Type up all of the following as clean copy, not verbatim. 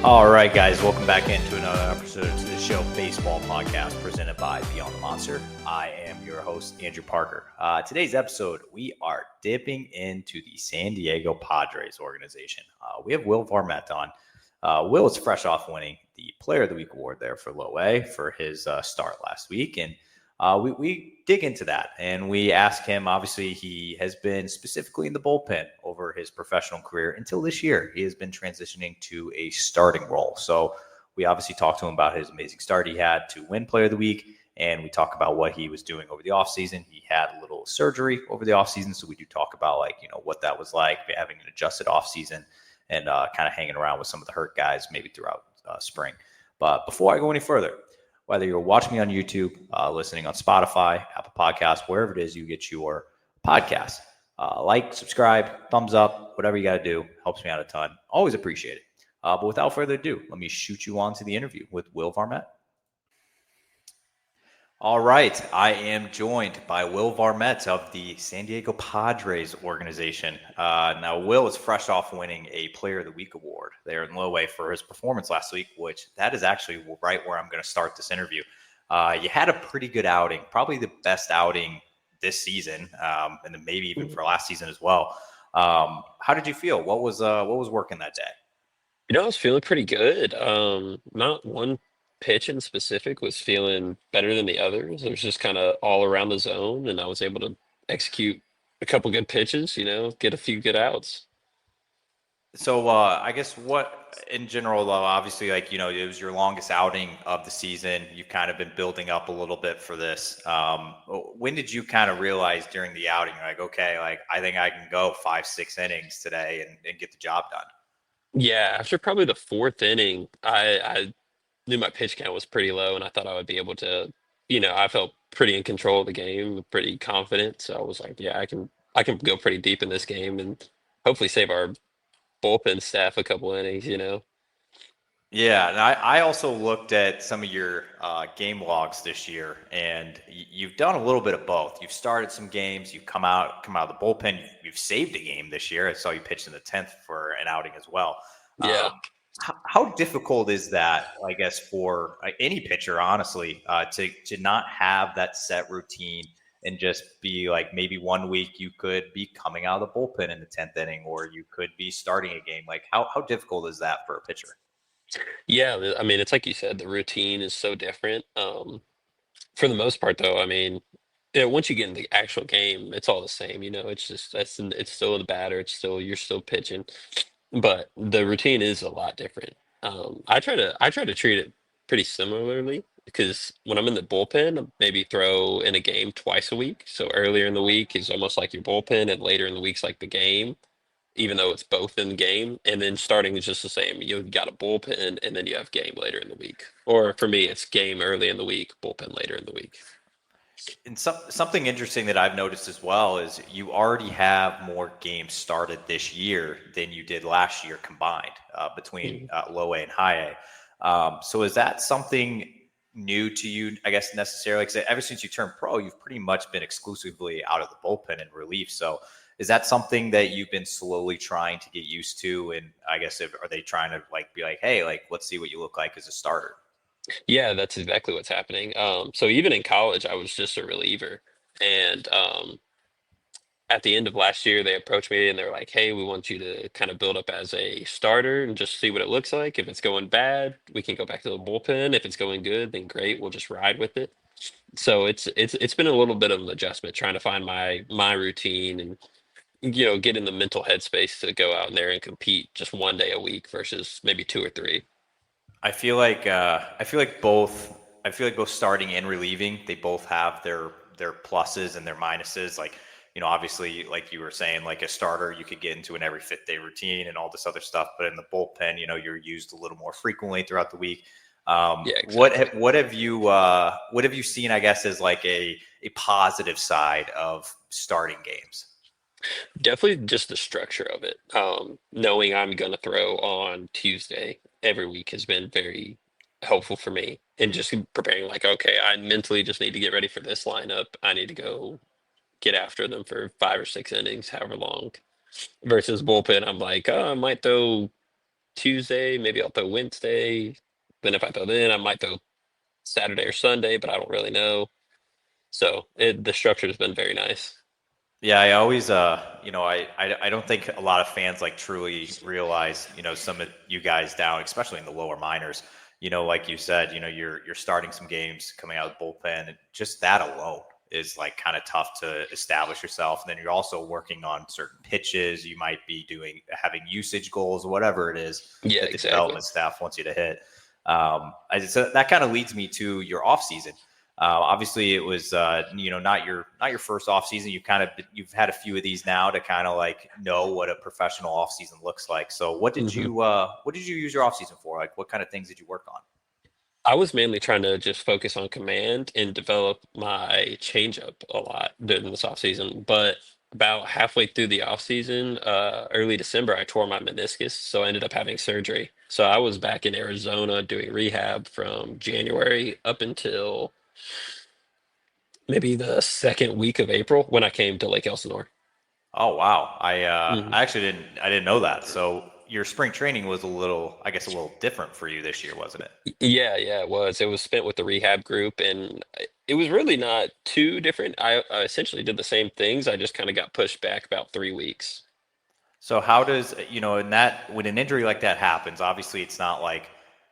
All right, guys, welcome back into another episode of the show Baseball Podcast presented by Beyond the Monster. I am your host, Andrew Parker. Today's episode, we are dipping into the San Diego Padres organization. We have Will Varmette on. Will is fresh off winning the Player of the Week award there for Low-A for his start last week. And we dig into that and we ask him, obviously, he has been specifically in the bullpen over his professional career until this year. He has been transitioning to a starting role. So we obviously talked to him about his amazing start he had to win Player of the Week. And we talk about what he was doing over the offseason. He had a little surgery over the offseason. So we do talk about what that was like, having an adjusted offseason and kind of hanging around with some of the hurt guys maybe throughout spring. But before I go any further, whether you're watching me on YouTube, listening on Spotify, Apple Podcasts, wherever it is you get your podcast, like, subscribe, thumbs up, whatever you got to do. Helps me out a ton. Always appreciate it. But without further ado, let me shoot you on to the interview with Will Varmette. All right, I am joined by Will Varmette of the San Diego Padres organization. Now, Will is fresh off winning a Player of the Week award there in Low-A for his performance last week, which that is actually right where I'm going to start this interview. You had a pretty good outing, probably the best outing this season, and then maybe even for last season as well. How did you feel? What was working that day? I was feeling pretty good. Not one pitch in specific was feeling better than the others. It was just kind of all around the zone, and I was able to execute a couple good pitches, get a few good outs. So I guess what in general, though, obviously, it was your longest outing of the season. You've kind of been building up a little bit for this. When did you kind of realize during the outing, like, okay, I think I can go 5-6 innings today and get the job done? Yeah, after probably the fourth inning, I knew my pitch count was pretty low, and I thought I would be able to, I felt pretty in control of the game, pretty confident. So I was like, yeah, I can go pretty deep in this game and hopefully save our bullpen staff a couple innings. Yeah, and I also looked at some of your game logs this year, and you've done a little bit of both. You've started some games, you've come out of the bullpen, you've saved a game this year. I saw you pitch in the 10th for an outing as well. Yeah. How difficult is that, I guess, for any pitcher, honestly, to not have that set routine and just be like maybe one week you could be coming out of the bullpen in the 10th inning, or you could be starting a game. Like how difficult is that for a pitcher? Yeah, I mean, it's like you said, the routine is so different. For the most part, though, I mean, once you get in the actual game, it's all the same. It's just it's still the batter, you're still pitching, but the routine is a lot different. I try to treat it pretty similarly because when I'm in the bullpen, I maybe throw in a game twice a week. So earlier in the week is almost like your bullpen, and later in the week's like the game, even though it's both in the game. And then starting is just the same. You've got a bullpen, and then you have game later in the week. Or for me, it's game early in the week, bullpen later in the week. And something interesting that I've noticed as well is you already have more games started this year than you did last year combined between Mhm. low A and high A. So is that something new to you, I guess, necessarily? Because ever since you turned pro, you've pretty much been exclusively out of the bullpen and relief. So is that something that you've been slowly trying to get used to? And I guess are they trying to be like, hey, let's see what you look like as a starter? Yeah, that's exactly what's happening. So even in college, I was just a reliever. And at the end of last year, they approached me and they were like, "Hey, we want you to kind of build up as a starter and just see what it looks like. If it's going bad, we can go back to the bullpen. If it's going good, then great, we'll just ride with it." So it's been a little bit of an adjustment trying to find my routine and get in the mental headspace to go out in there and compete just one day a week versus maybe two or three. I feel like both starting and relieving, they both have their pluses and their minuses. Obviously, like you were saying, like a starter, you could get into an every fifth day routine and all this other stuff. But in the bullpen, you're used a little more frequently throughout the week. Yeah, exactly. What have you seen, I guess, as like a positive side of starting games? Definitely just the structure of it. Knowing I'm going to throw on Tuesday every week has been very helpful for me. And just preparing, like, okay, I mentally just need to get ready for this lineup. I need to go get after them for 5 or 6 innings, however long. Versus bullpen, I'm like, oh, I might throw Tuesday, maybe I'll throw Wednesday. Then if I throw then, I might throw Saturday or Sunday, but I don't really know. So the structure has been very nice. Yeah, I always, I don't think a lot of fans like truly realize, some of you guys down, especially in the lower minors, like you said, you're starting some games coming out of the bullpen, and just that alone is like kind of tough to establish yourself. And then you're also working on certain pitches. You might be having usage goals, whatever it is Yeah, that the exactly. development staff wants you to hit. So that kind of leads me to your off season. Obviously, it was not your first off season. You've had a few of these now to kind of like know what a professional off season looks like. So hmm what did you use your off season for? Like, what kind of things did you work on? I was mainly trying to just focus on command and develop my changeup a lot during this off season. But about halfway through the off season, early December, I tore my meniscus, so I ended up having surgery. So I was back in Arizona doing rehab from January up until maybe the second week of April when I came to Lake Elsinore. Oh wow, hmm I actually didn't know that. So your spring training was I guess, a little different for you this year, wasn't it? Yeah, yeah, it was. It was spent with the rehab group, and it was really not too different. I essentially did the same things. I just kind of got pushed back about 3 weeks. So how does in that when an injury like that happens, obviously it's not like,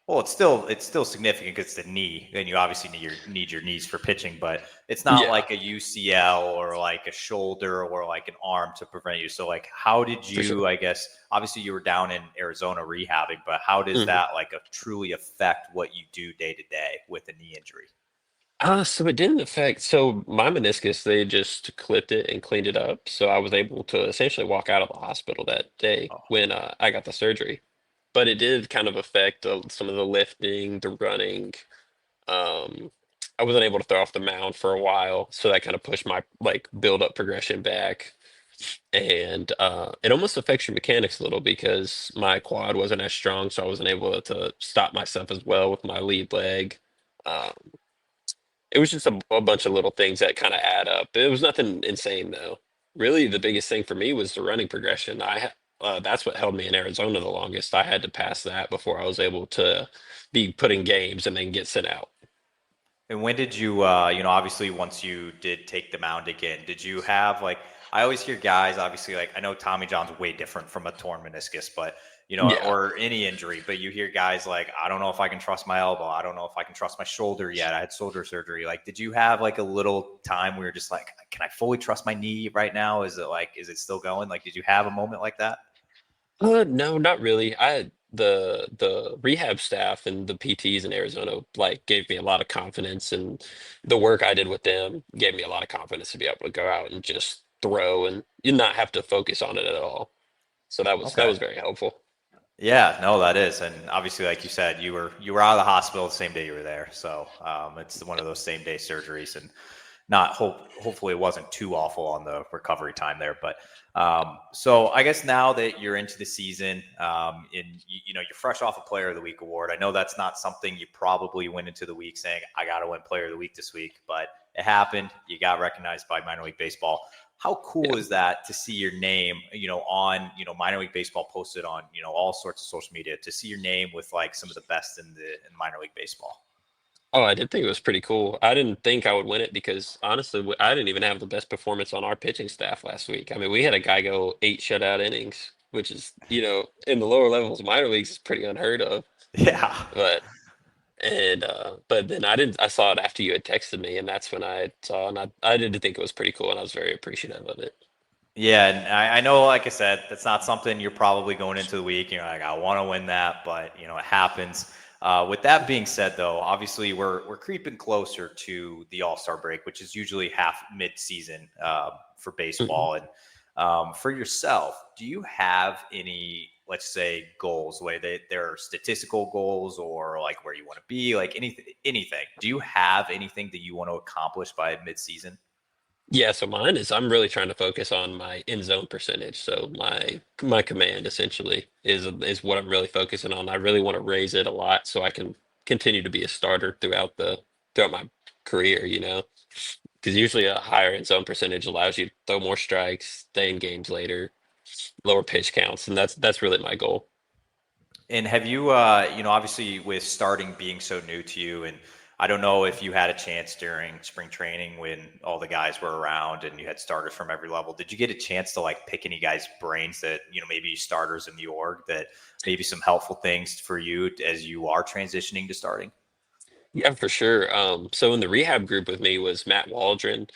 well, it's still significant because it's the knee, and you obviously need your knees for pitching, but it's not Yeah, like a UCL or like a shoulder or like an arm to prevent you. So like, how did for sure. you? I guess obviously you were down in Arizona rehabbing, but how does hmm that like truly affect what you do day to day with a knee injury? So it didn't affect. So my meniscus, they just clipped it and cleaned it up. So I was able to essentially walk out of the hospital that day Oh, when I got the surgery. But it did kind of affect some of the lifting, the running. Um, I wasn't able to throw off the mound for a while, so that kind of pushed my like build up progression back. And it almost affects your mechanics a little because my quad wasn't as strong, so I wasn't able to stop myself as well with my lead leg. Um, it was just a bunch of little things that kind of add up. It was nothing insane though. Really, the biggest thing for me was the running progression. That's what held me in Arizona the longest. I had to pass that before I was able to be put in games and then get sent out. and when did you, obviously once you did take the mound again, did you have like, I always hear guys, obviously, like I know Tommy John's way different from a torn meniscus, but, Yeah. or any injury, but you hear guys like, I don't know if I can trust my elbow. I don't know if I can trust my shoulder yet. I had shoulder surgery. Like, did you have like a little time where you're just like, can I fully trust my knee right now? Is it still going? Like, did you have a moment like that? No, not really. The rehab staff and the PTs in Arizona like gave me a lot of confidence, and the work I did with them gave me a lot of confidence to be able to go out and just throw and you not have to focus on it at all. So that Okay. was very helpful. Yeah, no, that is, and obviously, like you said, you were out of the hospital the same day you were there, so it's one of those same day surgeries, and hopefully it wasn't too awful on the recovery time there. But so I guess now that you're into the season, you're fresh off a Player of the Week award. I know that's not something you probably went into the week saying I got to win Player of the Week this week, but it happened. You got recognized by minor league baseball. How cool Yeah. is that to see your name, on, minor league baseball posted on, all sorts of social media, to see your name with like some of the best in minor league baseball? Oh, I did think it was pretty cool. I didn't think I would win it because honestly, I didn't even have the best performance on our pitching staff last week. I mean, we had a guy go 8 shutout innings, which is, in the lower levels of minor leagues is pretty unheard of. Yeah. But but then I saw it after you had texted me, and that's when I saw, and I did think it was pretty cool, and I was very appreciative of it. Yeah, and I know, like I said, that's not something you're probably going into the week. Like, I want to win that, but it happens. With that being said, though, obviously we're creeping closer to the All Star break, which is usually half mid season for Mhm. baseball. And for yourself, do you have any, let's say, goals, where there are statistical goals or like where you want to be, like anything? Do you have anything that you want to accomplish by mid season? Yeah, so mine is I'm really trying to focus on my end zone percentage. So my command essentially is what I'm really focusing on. I really want to raise it a lot so I can continue to be a starter throughout my career, because usually a higher end zone percentage allows you to throw more strikes, stay in games later, lower pitch counts, and that's really my goal. And have you, obviously with starting being so new to you, and I don't know if you had a chance during spring training when all the guys were around and you had starters from every level. Did you get a chance to like pick any guys' brains that, maybe starters in the org that maybe some helpful things for you as you are transitioning to starting? Yeah, for sure. So in the rehab group with me was Matt Waldron,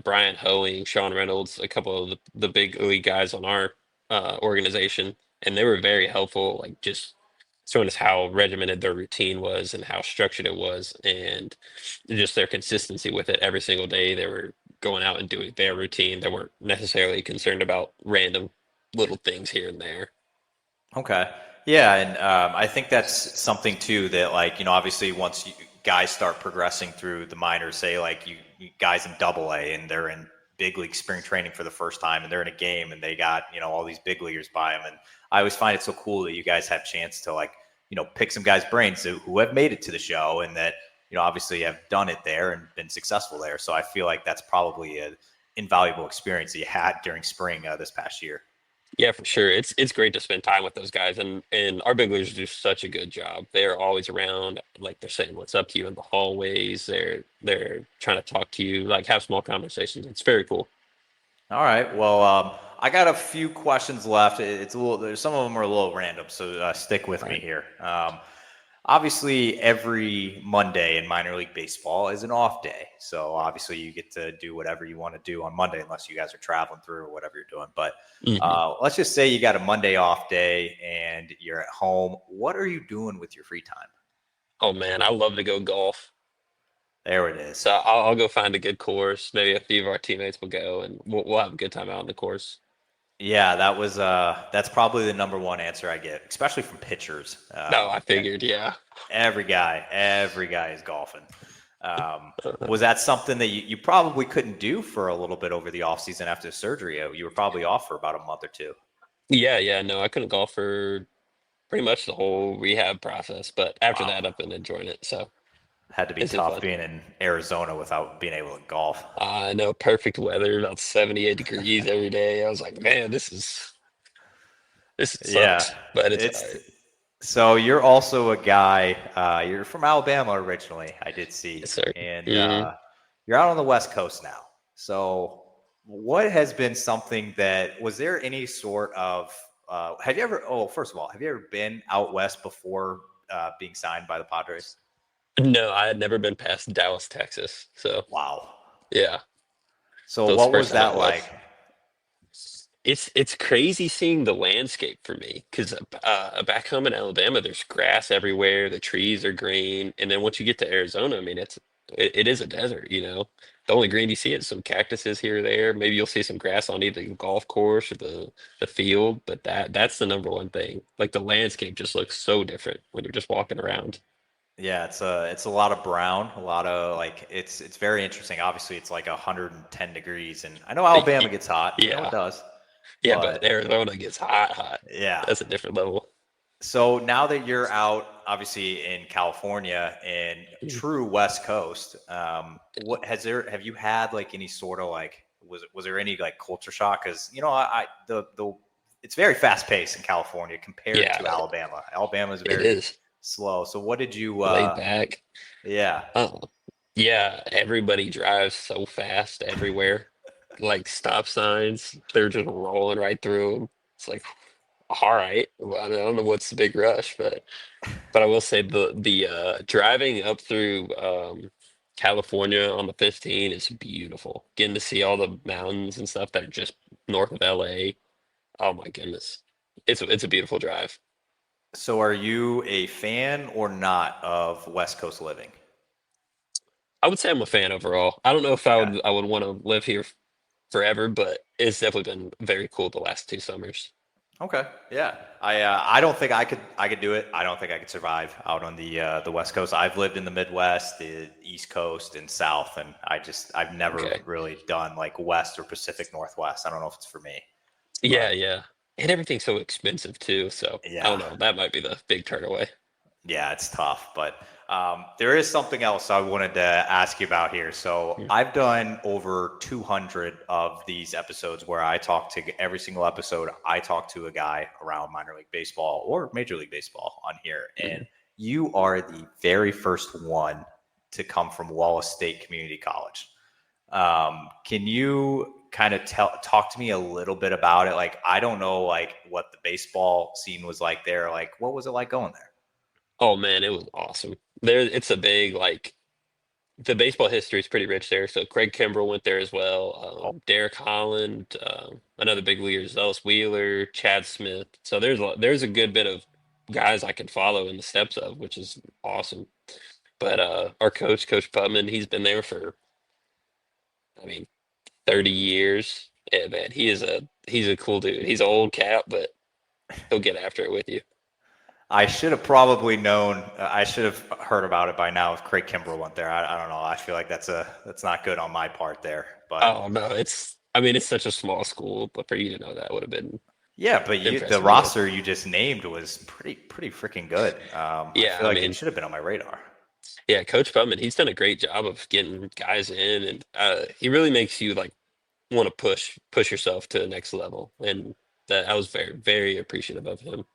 Brian Hoeing, Sean Reynolds, a couple of the big league guys on our organization, and they were very helpful, like just showing us how regimented their routine was and how structured it was, and just their consistency with it every single day. They were going out and doing their routine. They weren't necessarily concerned about random little things here and there. Okay. Yeah, and I think that's something too that like obviously once guys start progressing through the minors, say like you guys in Double A and they're in big league spring training for the first time and they're in a game and they got all these big leaguers by them, and I always find it so cool that you guys have chance to like pick some guys' brains who have made it to the show and that obviously have done it there and been successful there. So I feel like that's probably an invaluable experience that you had during spring this past year. Yeah, for sure. It's great to spend time with those guys, and our big leaguers do such a good job. They're always around, like they're saying what's up to you in the hallways. They're trying to talk to you, like have small conversations. It's very cool. All right. Well, I got a few questions left. It's a little. Some of them are a little random, so stick with All me right. here. Obviously, every Monday in minor league baseball is an off day, so obviously you get to do whatever you want to do on Monday, unless you guys are traveling through or whatever you're doing. But hmm let's just say you got a Monday off day and you're at home. What are you doing with your free time? Oh man, I love to go golf. There it is. So I'll go find a good course. Maybe a few of our teammates will go, and we'll have a good time out on the course. Yeah, that's probably the number one answer I get, especially from pitchers. No, I figured, yeah. Every guy is golfing. Was that something that you probably couldn't do for a little bit over the off season after the surgery? You were probably off for about a month or two. Yeah. No, I couldn't golf for pretty much the whole rehab process, but after Wow. that, I've been enjoying it. So Had to be it's been tough fun. being in Arizona without being able to golf. I know, perfect weather, about 78 degrees every day. I was like, man, this Yeah. sucks, but it's all It's right. so you're also a guy, you're from Alabama originally, I did see, Yes, sir. and hmm you're out on the West Coast now. So what has been something that was there any sort of have you ever first of all, have you ever been out west before being signed by the Padres? No, I had never been past Dallas, Texas. So Wow. yeah, So so it's the what first was time that out like? west. It's crazy seeing the landscape for me because back home in Alabama, there's grass everywhere, the trees are green, and then once you get to Arizona, I mean, it is a desert, you know. The only green you see is some cactuses here or there. Maybe you'll see some grass on either the golf course or the field, but that's the number one thing. Like the landscape just looks so different when you're just walking around. Yeah, it's a lot of brown, a lot of like it's very interesting. Obviously, it's like 110 degrees, and I know Y- Alabama y- gets hot. I know it Yeah, does, yeah, but but Arizona gets hot, hot. yeah. That's a different level. So now that you're out, obviously in California and true West Coast, what have you had like any sort of like was there any like culture shock? Because I the it's very fast paced in California compared Yeah, to Alabama. Alabama is it very is slow. So what did you? laid back. Yeah, Oh, yeah, everybody drives so fast everywhere. Like stop signs, they're just rolling right through them. It's like, all right, well, I don't know what's the big rush, but I will say the driving up through California on the 15 is beautiful. Getting to see all the mountains and stuff that are just north of LA. Oh my goodness. It's a beautiful drive. so are you a fan or not of West Coast living? I would say I'm a fan overall. I don't know if Okay. I would want to live here forever, but it's definitely been very cool the last 2 summers. Okay. Yeah. I don't think I could do it. I don't think I could survive out on the West Coast. I've lived in the Midwest, the East Coast, and South, and I've never Okay. really done like West or Pacific Northwest. I don't know if it's for me, Yeah, but yeah. And everything's so expensive too, so I don't yeah. know. That might be the big turn away. Yeah, it's tough, but There is something else I wanted to ask you about here. So Mm. I've done over 200 of these episodes where I talk to every single episode. I talk to a guy around minor league baseball or major league baseball on here. And Mm. you are the very first one to come from Wallace State Community College. Can you kind of talk to me a little bit about it? Like, I don't know, like what the baseball scene was like there. Like, what was it like going there? Oh man, it was awesome. It's a big like the baseball history is pretty rich there. So Craig Kimbrell went there as well. Derek Holland, another big leaguer, Zealous Wheeler, Chad Smith. So there's a good bit of guys I can follow in the steps of, which is awesome. But our coach, Coach Putman, he's been there for, I mean, 30 years. Yeah, man, he's a cool dude. He's an old cat, but he'll get after it with you. I should have probably known. I should have heard about it by now if Craig Kimbrell went there. I don't know. I feel like that's not good on my part there. But Oh no, I mean it's such a small school, but for you to know that would have been yeah, but the impressive, you know. roster you just named was pretty freaking good. I Yeah, feel I like it mean, should have been on my radar. yeah, Coach Putman, he's done a great job of getting guys in, and he really makes you like want to push yourself to the next level, and that I was very appreciative of him.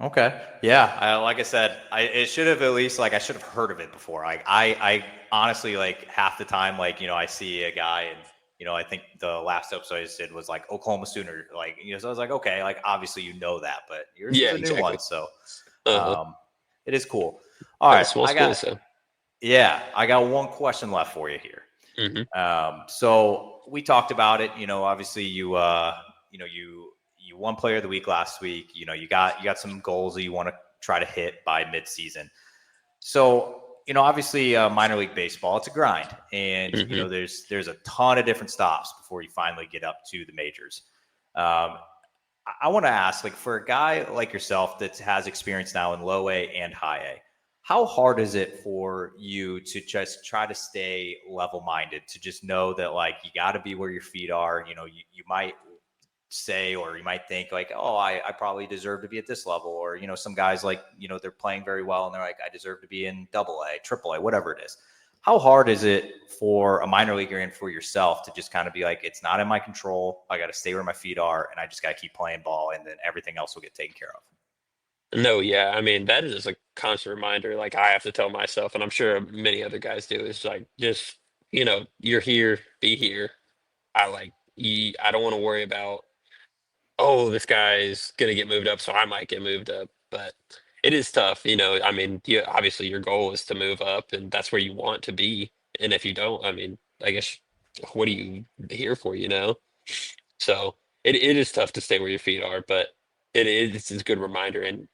Okay. Yeah. Like I said, it should have at least like I should have heard of it before. I honestly like half the time, like, I see a guy and, I think the last episode I just did was like Oklahoma Sooner. Like, so I was like, okay, like obviously that, but yours was Yeah, a new one. exactly. So Uh-huh. um, it is cool. All Yeah, right. small school, so. I got one question left for you here. Hmm. So we talked about it. Obviously you won Player of the Week last week. You got some goals that you want to try to hit by midseason. So obviously minor league baseball, it's a grind, and Hmm. there's a ton of different stops before you finally get up to the majors. Um, I want to ask, like, for a guy like yourself that has experience now in low A and high A, how hard is it for you to just try to stay level minded, to just know that, like, you got to be where your feet are? You might say, or you might think, like, oh, I probably deserve to be at this level. Or, some guys, like, they're playing very well and they're like, I deserve to be in double A, triple A, whatever it is. How hard is it for a minor leaguer and for yourself to just kind of be like, it's not in my control. I got to stay where my feet are and I just got to keep playing ball and then everything else will get taken care of. No, yeah, I mean that is a constant reminder. Like I have to tell myself, and I'm sure many other guys do. Is like just you're here, be here. I don't want to worry about, oh, this guy's gonna get moved up, so I might get moved up. But it is tough, you know. I mean, obviously your goal is to move up, and that's where you want to be. And if you don't, I mean, I guess what are you here for, you know? So it is tough to stay where your feet are, but it's a good reminder. And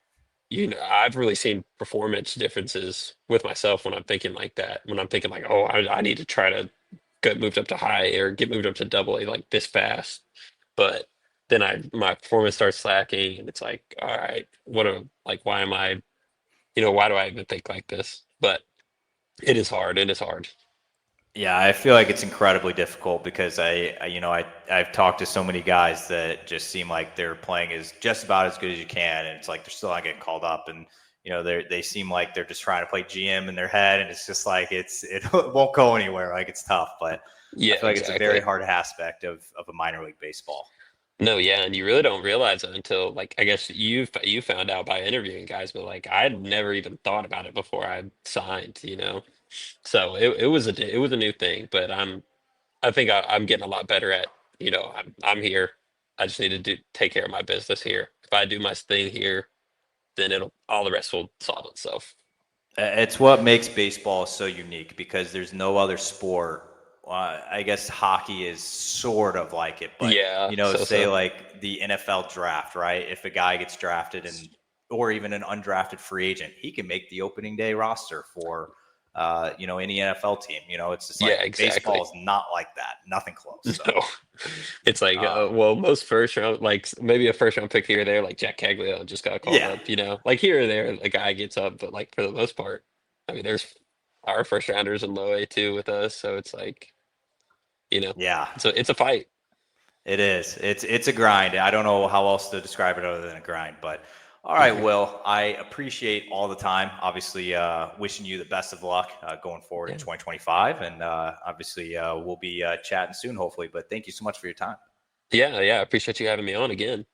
I've really seen performance differences with myself when I'm thinking like that. When I'm thinking like, oh, I need to try to get moved up to high or get moved up to double A like this fast. But then my performance starts slacking and it's like, all right, why am why do I even think like this? But it is hard. It is hard. Yeah, I feel like it's incredibly difficult because I've talked to so many guys that just seem like they're playing as just about as good as you can, and it's like they're still not getting called up, and they seem like they're just trying to play GM in their head, and it's just like it won't go anywhere. Like, it's tough, but I Yeah, feel like it's a very exactly. hard aspect of a minor league baseball. No, yeah, and you really don't realize it until like I guess you found out by interviewing guys, but like I'd never even thought about it before I signed, you know. So it was a new thing, but I think I'm getting a lot better at, I'm here. I just need to take care of my business here. If I do my thing here, then it'll all the rest will solve itself. It's what makes baseball so unique because there's no other sport. I guess hockey is sort of like it, but Yeah, say so like the NFL draft, right? If a guy gets drafted or even an undrafted free agent, he can make the opening day roster for, any NFL team. It's just like yeah, baseball exactly. is not like that, nothing close. So, No, it's like uh, well, most first round, like maybe a first round pick here or there, like Jack Cagliano just got called yeah, up, like here or there, a guy gets up, but like for the most part, I mean, there's our first rounders in low A too with us, so it's like yeah, it's a fight. it is. It's a grind. I don't know how else to describe it other than a grind, but. All right, Will, I appreciate all the time. Obviously, wishing you the best of luck going forward in Yeah. 2025. And obviously, we'll be chatting soon, hopefully. But thank you so much for your time. Yeah, I appreciate you having me on again.